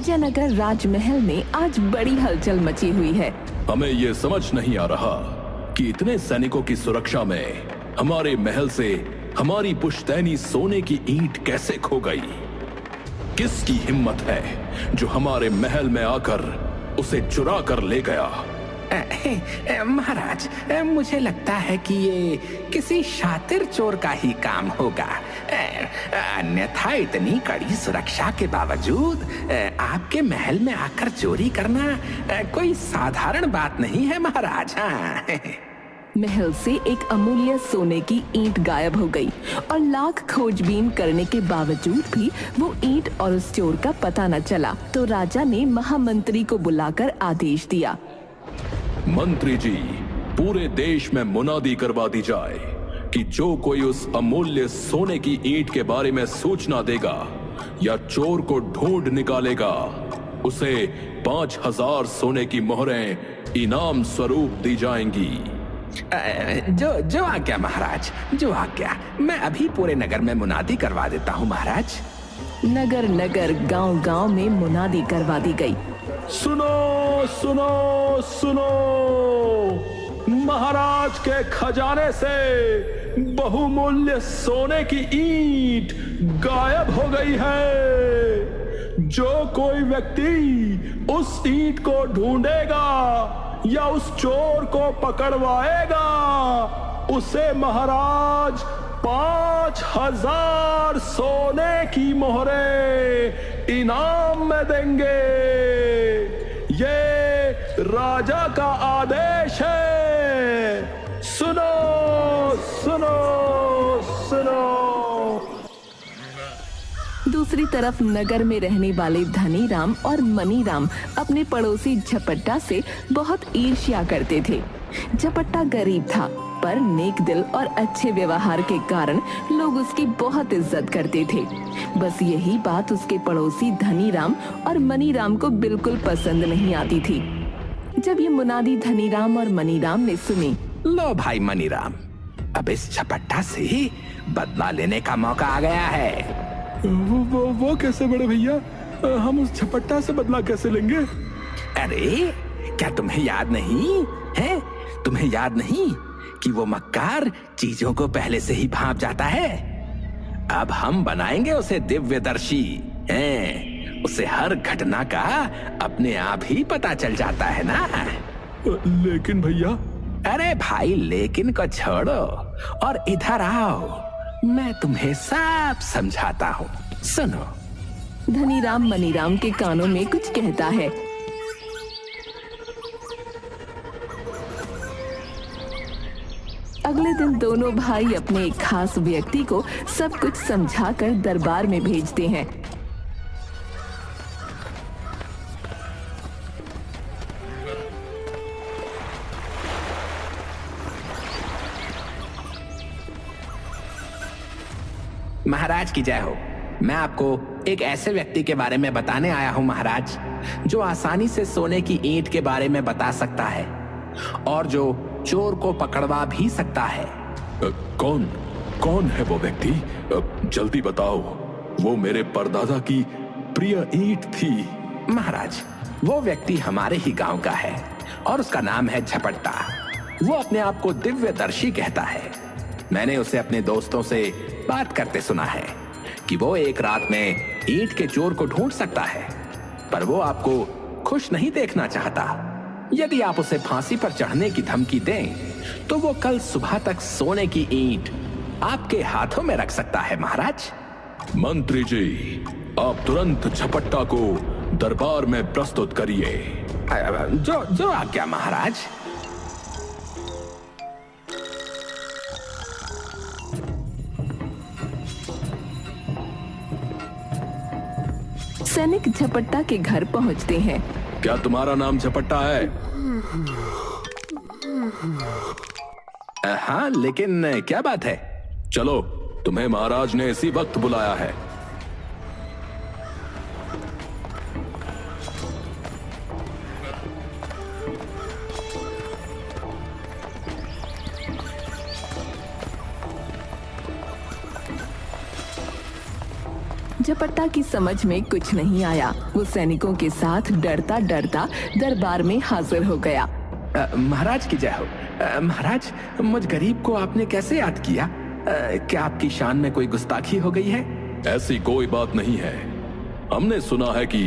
विजयनगर राजमहल में आज बड़ी हलचल मची हुई है। हमें ये समझ नहीं आ रहा कि इतने सैनिकों की सुरक्षा में हमारे महल से हमारी पुश्तैनी सोने की ईंट कैसे खो गई। किसकी हिम्मत है जो हमारे महल में आकर उसे चुरा कर ले गया। महाराज, मुझे लगता है कि ये किसी शातिर चोर का ही काम होगा। अन्यथा इतनी कड़ी सुरक्षा के बावजूद आपके महल में आकर चोरी करना कोई साधारण बात नहीं है महाराज। हाँ। महल से एक अमूल्य सोने की ईंट गायब हो गई और लाख खोजबीन करने के बावजूद भी वो ईंट और उस चोर का पता न चला। तो राजा ने महामंत्री को बुलाकर आदेश दिया, मंत्री जी, पूरे देश में मुनादी करवा दी जाए कि जो कोई उस अमूल्य सोने की ईंट के बारे में सूचना देगा या चोर को ढूंढ निकालेगा, उसे 5000 सोने की मोहरें इनाम स्वरूप दी जाएंगी। जो आज्ञा महाराज, जो आज्ञा। मैं अभी पूरे नगर में मुनादी करवा देता हूँ महाराज। नगर नगर गांव-गांव में मुनादी करवा दी गई। सुनो सुनो सुनो, महाराज के खजाने से बहुमूल्य सोने की ईंट गायब हो गई है। जो कोई व्यक्ति उस ईंट को ढूंढेगा या उस चोर को पकड़वाएगा, उसे महाराज 5000 सोने की मोहरें इनाम में देंगे। ये राजा का आदेश है। सुनो सुनो सुनो। दूसरी तरफ नगर में रहने वाले धनीराम और मनीराम अपने पड़ोसी झपट्टा से बहुत ईर्ष्या करते थे। झपट्टा गरीब था, पर नेक दिल और अच्छे व्यवहार के कारण लोग उसकी बहुत इज्जत करते थे। बस यही बात उसके पड़ोसी धनीराम और मनीराम को बिल्कुल पसंद नहीं आती थी। जब ये मुनादी धनीराम और मनीराम ने सुनी, लो भाई मनीराम, अब इस झपट्टा से बदला लेने का मौका आ गया है। वो कैसे बड़े भैया? हम उस झपट्टा से बदला कैसे लेंगे? अरे क्या तुम्हें याद नहीं है? तुम्हें याद नहीं कि वो मक्कार चीजों को पहले से ही भांप जाता है? अब हम बनाएंगे उसे दिव्यदर्शी। उसे हर घटना का अपने आप ही पता चल जाता है ना। लेकिन भैया। अरे भाई, लेकिन को छोड़ो और इधर आओ, मैं तुम्हें सब समझाता हूँ। सुनो। धनीराम मनीराम के कानों में कुछ कहता है। अगले दिन दोनों भाई अपने एक खास व्यक्ति को सब कुछ समझाकर दरबार में भेजते हैं। महाराज की जय हो। मैं आपको एक ऐसे व्यक्ति के बारे में बताने आया हूँ महाराज, जो आसानी से सोने की ईंट के बारे में बता सकता है और जो चोर को पकड़वा भी सकता है। कौन है वो व्यक्ति? जल्दी बताओ। वो मेरे परदादा की प्रिय ईंट थी। महाराज, वो व्यक्ति हमारे ही गांव का है और उसका नाम है झपट्टा। वो अपने आप को दिव्यदर्शी कहता है। मैंने उसे अपने दोस्तों से बात करते सुना है कि वो एक रात में ईंट के चोर को ढूंढ सकता है, पर वो आपको खुश नहीं देखना चाहता। यदि आप उसे फांसी पर चढ़ने की धमकी दें, तो वो कल सुबह तक सोने की ईंट आपके हाथों में रख सकता है महाराज। मंत्री जी, आप तुरंत झपट्टा को दरबार में प्रस्तुत करिए। जो आज्ञा महाराज। सैनिक झपट्टा के घर पहुंचते हैं। क्या तुम्हारा नाम झपट्टा है? हाँ, लेकिन क्या बात है? चलो, तुम्हें महाराज ने इसी वक्त बुलाया है। झपट्टा की समझ में कुछ नहीं आया। वो सैनिकों के साथ डरता डरता दरबार में हाजिर हो गया। महाराज की जय हो। महाराज, मुझ गरीब को आपने कैसे याद किया? क्या आपकी शान में कोई गुस्ताखी हो गई है? ऐसी कोई बात नहीं है। हमने सुना है कि